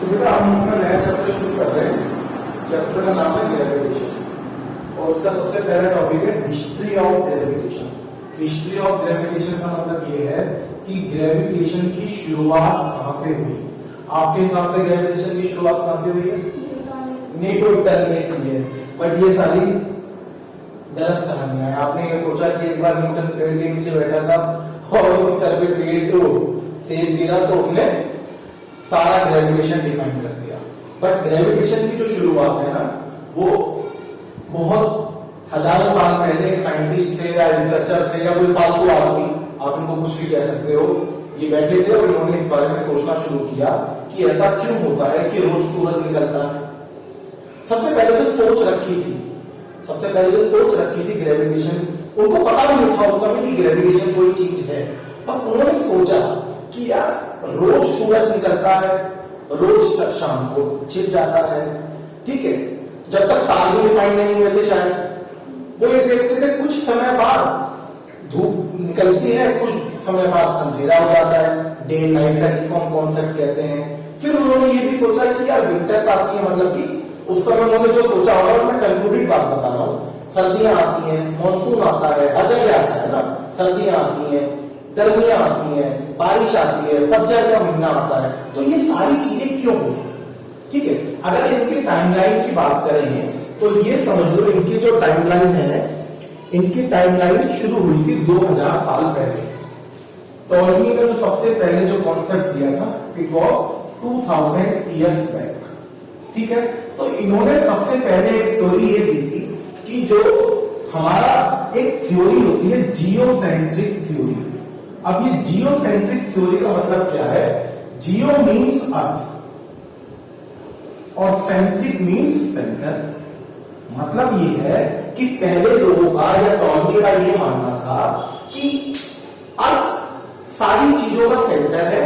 तो बेटा हम अपना नया चैप्टर शुरू कर रहे हैं। चैप्टर का नाम है ग्रेविटेशन और उसका सबसे पहला टॉपिक है history of gravitation. History of gravitation का मतलब ये है कि ग्रेविटेशन की शुरुआत कहां से हुई। आपके हिसाब से ग्रेविटेशन की शुरुआत कहां से हुई है? न्यूटन ने की है, बट ये सारी गलत कहानियां है। आपने ये सोचा कि एक बार न्यूटन पेड़ के नीचे बैठा था और उस तरह पे पेड़ को सेब गिरा तो उसने सारा ग्रेविटेशन डिफाइन कर दिया। बट ग्रेविटेशन की जो शुरुआत है ना, वो बहुत हजारों साल पहले एक साइंटिस्ट थे या रिसर्चर थे या कोई फालतू आदमी, आप इनको कुछ भी कह सकते हो, ये बैठे थे और इन्होंने इस बारे में सोचना शुरू किया कि ऐसा क्यों होता है कि रोज सूरज निकलता है। सबसे पहले जो सोच रखी थी ग्रेविटेशन, उनको पता भी नहीं था उस समय कि ग्रेविटेशन कोई चीज है। बस उन्होंने सोचा कि यार रोज सूरज निकलता है, रोज तक शाम को छिप जाता है, ठीक है। जब तक साल भी डिफाइन नहीं हुए थे शायद, वो ये देखते थे कुछ समय बाद धूप निकलती है, कुछ समय बाद अंधेरा हो जाता है, डे एंड नाइट का जिसको हम कॉन्सेप्ट कहते हैं। फिर उन्होंने ये भी सोचा कि यार विंटर्स आती है, मतलब कि उस समय उन्होंने जो सोचा होगा, मैं कंक्लूडेड बात बता रहा हूँ। सर्दियां आती हैं, मानसून आता है, अजय आता है ना, सर्दियां आती हैं, गर्मियां आती हैं, बारिश आती है, पतझड़ का महीना आता है। तो ये सारी चीजें क्यों हुई, ठीक है। अगर इनकी टाइमलाइन की बात करें तो ये समझ लो इनकी जो टाइमलाइन है, इनकी टाइमलाइन शुरू हुई थी 2000 साल पहले। टॉलमी ने जो सबसे पहले जो कॉन्सेप्ट दिया था, इट वॉज 2000 ईयर्स बैक, ठीक है। तो इन्होंने सबसे पहले एक थ्योरी ये दी थी कि जो हमारा एक थ्योरी होती है जियोसेंट्रिक थ्योरी। अब ये जियोसेंट्रिक थ्योरी का मतलब क्या है? जियो मीन्स अर्थ और सेंट्रिक मीन्स सेंटर। मतलब ये है कि पहले लोगों का या टॉलमी का ये मानना था कि अर्थ सारी चीजों का सेंटर है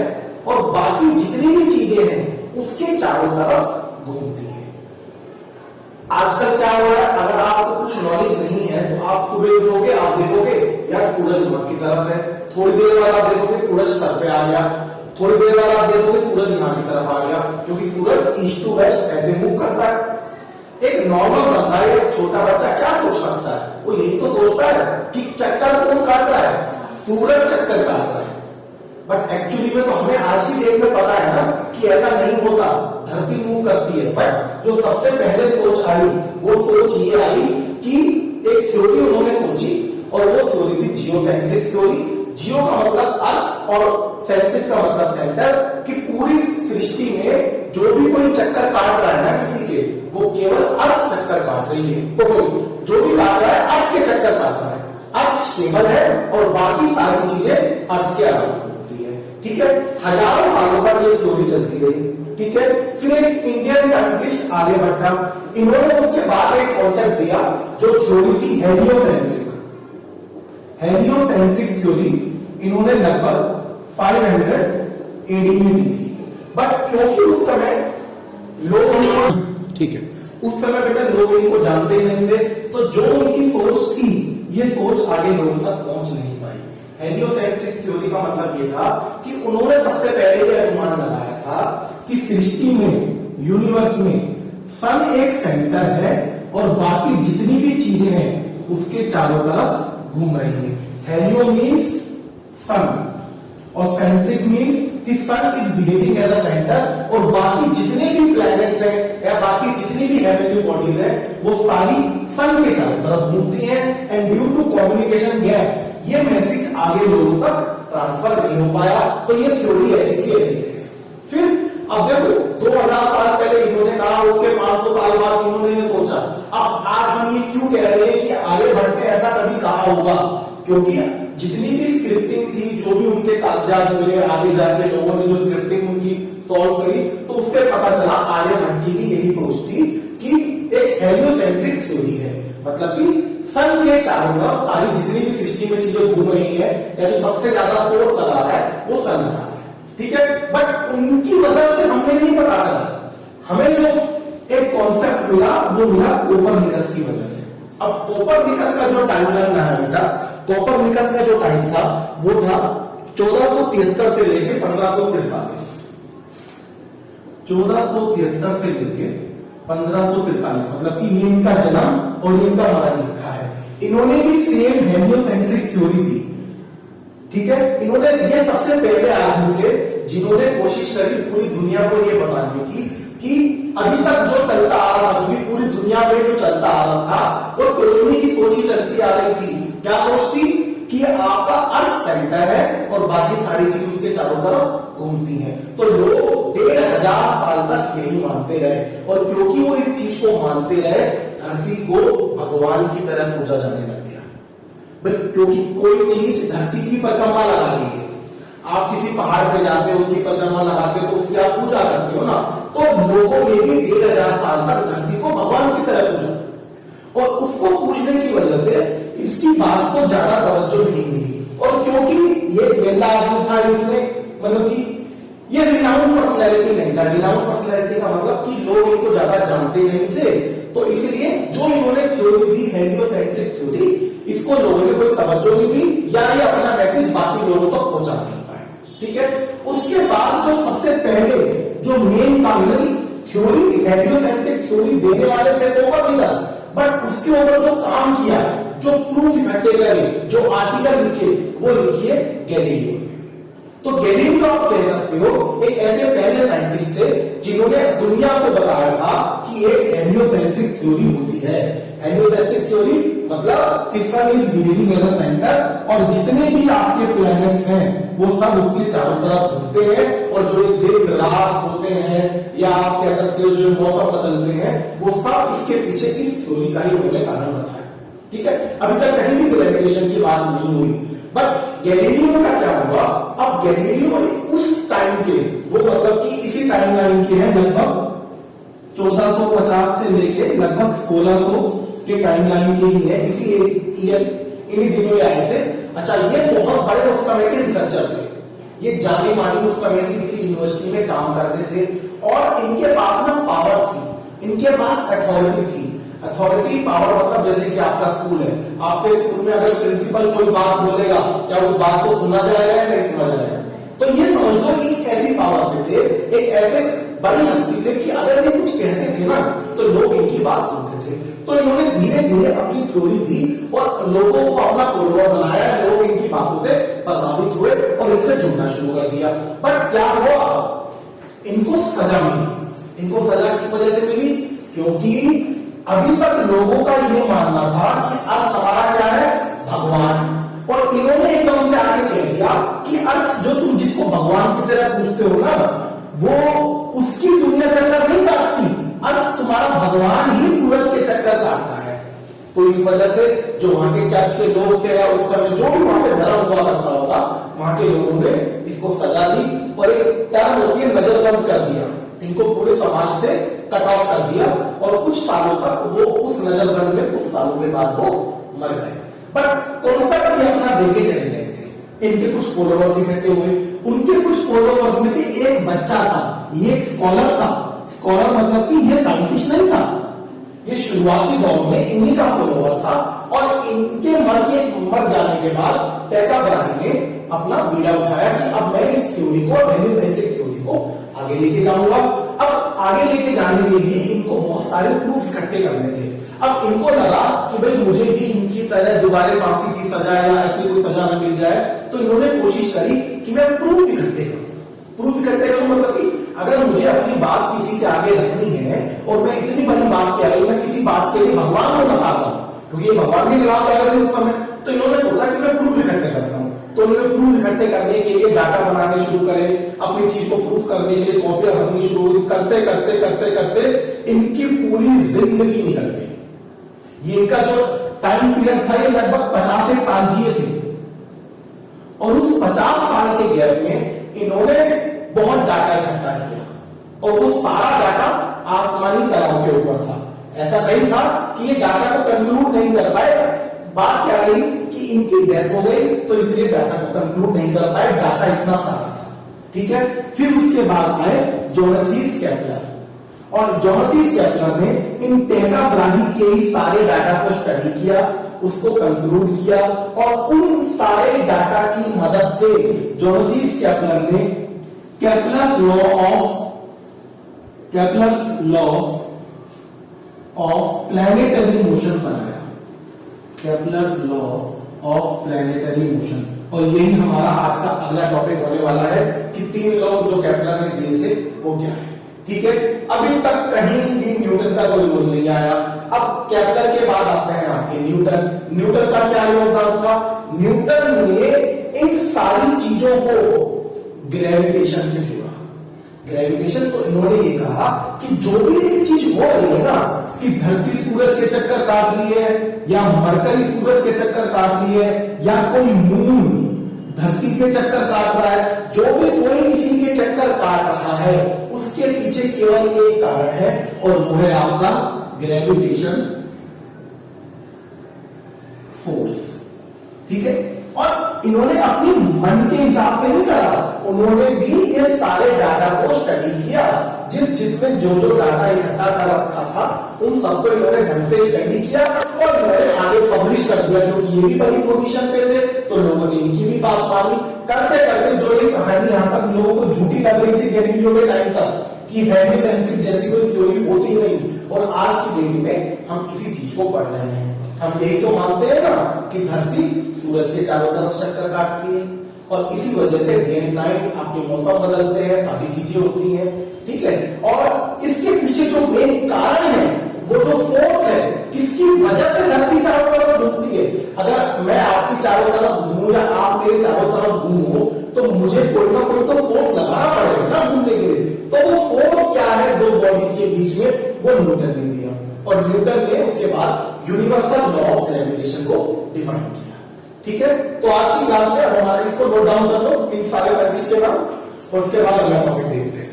और बाकी जितनी भी चीजें हैं उसके चारों तरफ घूमती है। आजकल क्या हो रहा है, अगर आपको कुछ नॉलेज नहीं है तो आप सुबह उठोगे, आप देखोगे यार सूरज वहां की तरफ है, थोड़ी देर बाद आप देखोगे सूरज सर पे आ गया, थोड़ी देर बाद आप देखोगे सूरज यहाँ की तरफ आ गया, क्योंकि सूरज ईस्ट टू वेस्ट ऐसे मूव करता है। एक नॉर्मल बंदा, एक छोटा बच्चा क्या सोच सकता है? वो यही तो सोचता है कि चक्कर कौन काट रहा है? सूरज चक्कर काट रहा है। बट एक्चुअली में तो हमें आज की डेट में पता है ना कि ऐसा नहीं होता, धरती मूव करती है। बट जो सबसे पहले सोच आई, वो सोच ये आई कि एक थ्योरी उन्होंने सोची और वो थ्योरी थी जियोसेंट्रिक थ्योरी। जियो का मतलब अर्थ और सेंट्रिक का मतलब सेंटर, कि पूरी सृष्टि में जो भी कोई चक्कर काट रहा है ना किसी के, वो केवल अर्थ चक्कर काट रही है। तो जो भी काट रहा है अर्थ के चक्कर काट रहा है, अर्थ स्टेबल है और बाकी सारी चीजें अर्थ के अलावा होती है, ठीक है। हजारों सालों तक ये थ्योरी चलती रही, ठीक है। फिर एक इंडियन साइंटिस्ट आर्यभट्टा, इन्होंने उसके बाद एक कॉन्सेप्ट दिया जो थ्योरी थी हेलियोसेंट्रिक। हेलियोसेंट्रिक थ्योरी इन्होंने लगभग 500 एडी में दी थी। बट क्योंकि उस समय लोग इनको, ठीक है, उस समय बेटा लोग इनको जानते ही नहीं थे, तो जो उनकी सोच थी ये सोच आगे लोगों तक पहुंच नहीं पाई। हेलियोसेंट्रिक थ्योरी का मतलब ये था कि उन्होंने सबसे पहले यह अनुमान लगाया था कि सृष्टि में, यूनिवर्स में सन एक सेंटर है और बाकी जितनी भी चीजें हैं उसके चारों तरफ घूम रही है। हेलियो मीन्स सन और सेंट्रिक मीन्स कि sun is behaving as a centre और बाकी जितने भी प्लैनेट्स हैं या बाकी जितनी भी हेवनली बॉडीज हैं वो सारी सन के चारों तरफ घूमती हैं। And due to communication gap ये मैसेज आगे लोगों तक ट्रांसफर नहीं हो पाया, तो ये थ्योरी ऐसी की ऐसी है। फिर अब देखो 2000 साल पहले इन्होंने कहा, उसके 500 साल बाद इन्होंने ये सोचा। अब आज हम ये क्यों कह रहे हैं कि आर्यभट्ट ने ऐसा कभी कहा होगा? क्योंकि जितनी भी स्क्रिप्टिंग थी, जो भी उनके कागजात मिले, आगे जाके लोगों ने जो स्क्रिप्टिंग उनकी सॉल्व करी, तो उससे पता चला आर्यभट्ट की भी यही सोच थी कि एक हेलियोसेंट्रिक थ्योरी है, मतलब कि सन के चारों तरफ सारी जितनी भी सृष्टि में चीजें घूम रही है, या जो सबसे ज्यादा फोर्स लगा रहा है वो सन लगा रहा है, ठीक है। बट उनकी वजह से हमने नहीं पता करा, हमें जो एक कॉन्सेप्ट मिला वो मिला कोपरनिकस की वजह से। अब कोपरनिकस का जो टाइमलाइन है बेटा, कोपरनिकस का जो टाइम था वो था 1473 से लेकर 1543। 1473 से लेके 1543, मतलब कि ये इनका जन्म और ये इनका मरण लिखा है। इन्होंने भी सेम हेलियोसेंट्रिक थ्योरी दी, ठीक है। इन्होंने, ये सबसे पहले आदमी थे जिन्होंने कोशिश करी पूरी दुनिया को ये बताने की कि अभी तक जो चलता आ रहा था, क्योंकि पूरी दुनिया में जो चलता आ रहा था वो टोलमी की सोच ही चलती आ रही थी। क्या सोच थी कि आपका अर्थ सेंटर है और बाकी सारी चीज उसके चारों तरफ घूमती हैं। तो लोग 1500 साल तक यही मानते रहे, और क्योंकि वो इस चीज को मानते रहे, धरती को भगवान की तरह पूजा जाने लग गया। क्योंकि कोई चीज धरती की परिक्रमा लगा रही है, आप किसी पहाड़ पे जाते हो, उसकी परिक्रमा लगाते हो तो उसकी आप पूजा करते हो ना, तो लोगों ने भी 1500 साल तक धरती को भगवान की तरह पूजा, और उसको पूजने की वजह से इसकी बात को ज्यादा तवज्जो नहीं मिली। और क्योंकि ये पहला आदमी था, इसमें मतलब कि ये रिनाउंड पर्सनैलिटी नहीं था। रिनाउंड पर्सनैलिटी का मतलब कि लोग इनको ज्यादा जानते नहीं थे, तो इसलिए जो इन्होंने थ्योरी दी हेलियोसेंट्रिक थ्योरी, इसको लोगों ने कोई तवज्जो नहीं दी, या ये अपना मैसेज बाकी लोगों तक पहुंचा नहीं पाए, ठीक है। उसके बाद जो सबसे पहले जो मेन कानूनी थ्योरी हेलियोसेंट्रिक थ्योरी देने वाले थे कोपरनिकस, बट उसके ऊपर जो काम किया, जो प्रूफ इकट्ठे करे, जो आर्टिकल लिखे, वो लिखिए गैलीलियो। तो गैलीलियो आप कह सकते हो एक ऐसे पहले साइंटिस्ट थे जिन्होंने दुनिया को बताया था कि एक हेलियोसेंट्रिक थ्योरी होती है। हेलियोसेंट्रिक थ्योरी मतलब sun is behaving as a centre, और जितने भी आपके प्लैनेट्स हैं वो सब उसके चारों तरफ घूमते हैं, और जो दिन रात होते हैं, या आप कह सकते हो जो मौसम बदलते हैं, वो सब इसके पीछे इस थ्योरी का ही उन्होंने कारण बताया, ठीक है। अभी तक कहीं भी ग्रेविटेशन की बात नहीं हुई, बट गैलीलियो का क्या हुआ? अब गैलीलियो उस टाइम के, वो मतलब कि इसी टाइमलाइन के हैं, लगभग 1450 से लेके लगभग 1600 के टाइमलाइन के ही है, इसी ईयर इन्हीं दिनों में आए थे। अच्छा, ये बहुत बड़े उस समय के रिसर्चर थे, ये जाने मानी उस समय की किसी यूनिवर्सिटी में काम करते थे, और इनके पास ना पावर थी, इनके पास अथॉरिटी थी। अथॉरिटी पावर मतलब जैसे कि आपका स्कूल है, आपके स्कूल में अगर प्रिंसिपल कोई बात बोलेगा, क्या उस बात को सुना जाएगा या नहीं सुना जाएगा? तो ये समझ लो एक ऐसी पावर पे थे, एक ऐसे बड़ी हस्ती थे कि अगर ये कुछ कहते थे ना तो लोग इनकी बात सुनते थे। तो इन्होंने धीरे धीरे अपनी थ्योरी दी और लोगों को अपना फॉलोअर बनाया, लोग इनकी बातों से प्रभावित हुए और इनसे जुड़ना शुरू कर दिया। बट क्या हुआ? इनको सजा मिली। इनको सजा किस वजह से मिली? क्योंकि अभी तक लोगों का ये मानना था कि अर्थ हमारा क्या है? भगवान। और इन्होंने एकदम से आगे कह दिया कि अर्थ जो तुम जिसको भगवान की तरह पूछते हो ना, वो उसकी दुनिया चक्कर नहीं काटती, अर्थ तुम्हारा भगवान ही सूरज के चक्कर काटता है। तो इस वजह से जो वहां के चर्च के लोग थे, उस समय जो भी वहां पे धर्म हुआ करता होगा, वहां के लोगों ने इसको सजा दी और एक टर्म होती है नजरबंद कर दिया, इनको पूरे समाज से कट ऑफ कर दिया। और कुछ सालों तक वो उस नजरबंद में, कुछ सालों के बाद वो मर गए। पर कॉन्सेप्ट भी अपना देके चले गए थे। इनके कुछ फॉलोअर्स इकट्ठे हुए, उनके कुछ फॉलोअर्स में से एक बच्चा था, ये एक स्कॉलर था। स्कॉलर मतलब कि ये साइंटिस्ट नहीं था, ये शुरुआती दौर में इन्हीं का फॉलोअर था। और इनके मर जाने के बाद टैका ब्राही ने अपना बीड़ा उठाया कि अब मैं इस थ्योरी को, हेलियोसेंट्रिक थ्योरी को आगे लेके जाऊंगा। अब आगे लेके जाने के लिए इनको बहुत सारे प्रूफ इकट्ठे करने थे। अब इनको लगा कि भाई मुझे भी इनकी तरह दोबारा फांसी की सजा या ऐसी कोई सजा न मिल जाए, तो इन्होंने कोशिश करी कि मैं प्रूफ इकट्ठे करूं। प्रूफ इकट्ठे करूं मतलब कि अगर मुझे अपनी बात किसी के आगे रखनी है और मैं इतनी बड़ी बात कह रही हूं, मैं किसी बात के लिए भगवान को लगा रहा हूं, क्योंकि ये भगवान के खिलाफ कह रहे थे उस समय, तो इन्होंने सोचा कि मैं प्रूफ इकट्ठे करता हूं। तो उन्होंने प्रूफ इकट्ठे करने के लिए डाटा बनाने शुरू करे, अपनी चीज को प्रूफ करने के लिए कॉपियां भरनी शुरू, करते करते करते करते इनकी पूरी जिंदगी निकल गई। ये इनका जो टाइम पीरियड था, ये लगभग 50 साल जिए थे। और उस 50 साल के गैप में इन्होंने बहुत डाटा इकट्ठा किया, और वो सारा डाटा आसमानी तारों के ऊपर था। ऐसा नहीं था कि ये डाटा को कंक्लूड नहीं कर पाए। बात क्या रही कि इनकी डेथ हो गई, तो इसलिए डाटा को कंक्लूड नहीं कर पाए, डाटा इतना सारा था, ठीक है। फिर उसके बाद आए जोनाथिस केपलर, और जोनाथिस केपलर ने इन टैका ब्राही के ही सारे डाटा को स्टडी किया, उसको कंक्लूड किया, और उन सारे डाटा की मदद से जोनाथिस केपलर ने Kepler's law of Kepler's law of planetary motion बनाया, Kepler's law of planetary motion. और यही हमारा आज का अगला टॉपिक होने वाला है कि 3 लॉ जो केपलर ने दिए थे वो क्या है। ठीक है, अभी तक कहीं भी न्यूटन का कोई रोल नहीं आया। अब केपलर के बाद आते हैं आपके न्यूटन। न्यूटन का क्या योगदान था? न्यूटन ने इन सारी चीजों को ग्रेविटेशन से जोड़ा। ग्रेविटेशन तो इन्होंने ये कहा कि जो भी एक चीज हो रही है ना, कि धरती सूरज के चक्कर काट रही है, या मरकरी सूरज के चक्कर काट रही है, या कोई मून धरती के चक्कर काट रहा है, जो भी कोई किसी के चक्कर काट रहा है, उसके पीछे केवल एक कारण है और वो है आपका ग्रेविटेशन फोर्स। ठीक है, और इन्होंने अपनी मन के हिसाब से नहीं करा, उन्होंने भी ये सारे डाटा को स्टडी किया। जिसमें जो डाटा इकट्ठा कर रखा था उन सबको इन्होंने ढंग से स्टडी किया और इन्होंने आगे पब्लिश कर दिया। जो ये भी बड़ी पोजीशन पे थे तो लोगों ने इनकी भी बात मानी। करते करते जो ये कहानी यहां तक लोगों को झूठी लग रही थी गैलीलियो के टाइम तक कि हेलिसेंट्रिक जैसी कोई थ्योरी होती नहीं, और आज की डेट में हम इसी चीज को पढ़ रहे हैं। हम यही तो मानते हैं ना कि धरती सूरज के चारों तरफ चक्कर काटती है, और इसी वजह से डे एंड नाइट आपके मौसम बदलते हैं, सारी चीजें होती हैं। ठीक है, और इसके पीछे जो मेन कारण है, वो जो फोर्स है, किसकी वजह से धरती चारों तरफ घूमती है। अगर मैं आपकी चारों तरफ घूमूं या आप मेरे चारों तरफ घूमो तो मुझे कोई ना कोई तो फोर्स लगाना पड़ेगा ना घूमने के लिए। तो वो फोर्स क्या है दो बॉडीज के बीच में, वो न्यूटन ने दिया, और न्यूटन ने उसके बाद यूनिवर्सल लॉ ऑफ ग्रेविटेशन को डिफाइन किया। ठीक है, तो आज की क्लास में हमारा इसको नोट डाउन कर लो इन सारे सर्विस के नाम, और उसके बाद अगला टॉपिक देखते हैं।